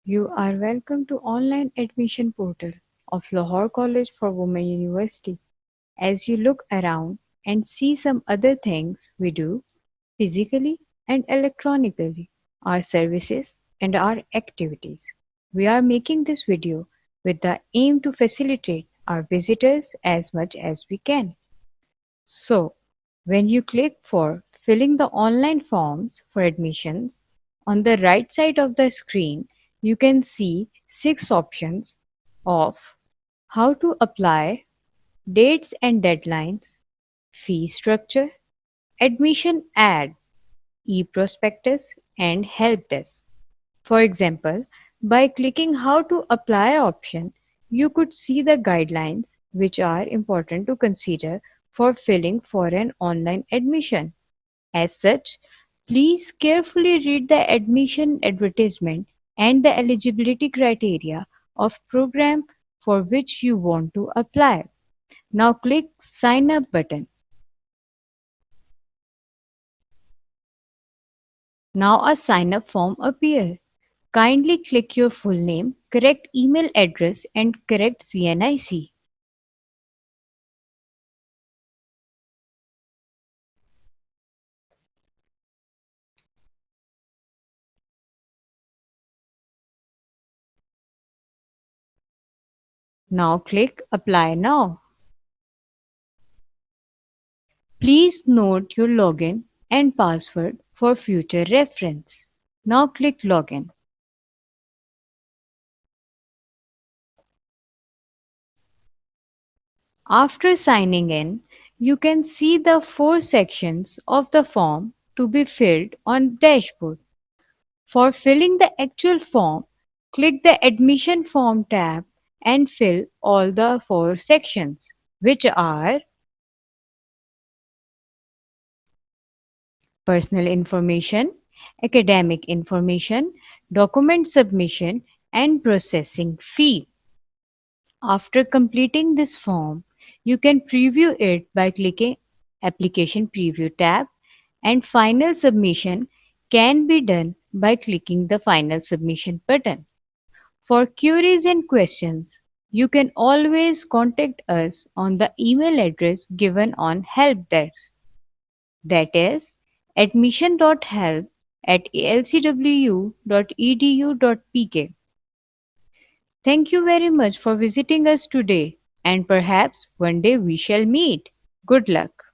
You are welcome to online admission portal of Lahore College for Women University. As you look around and see some other things we do physically and electronically, our services and our activities. We are making this video with the aim to facilitate our visitors as much as we can. So, when you click for filling the online forms for admissions, on the right side of the screen, you can see 6 options of how to apply, dates and deadlines, fee structure, admission ad, e-prospectus, and help desk. For example, by clicking how to apply option, you could see the guidelines which are important to consider for filling for an online admission. As such, please carefully read the admission advertisement and the eligibility criteria of program for which you want to apply. Now click sign up button. Now a sign up form appears. Kindly click your full name, correct email address and correct CNIC. Now click apply now. Please note your login and password for future reference. Now click login. After signing in, you can see the 4 sections of the form to be filled on dashboard. For filling the actual form, click the Admission Form tab and fill all the 4 sections, which are personal information, academic information, document submission, and processing fee. After completing this form, you can preview it by clicking Application Preview tab, and final submission can be done by clicking the Final Submission button. For queries and questions, you can always contact us on the email address given on help desk. That is admission.help at lcwu.edu.pk. Thank you very much for visiting us today, and perhaps one day we shall meet. Good luck.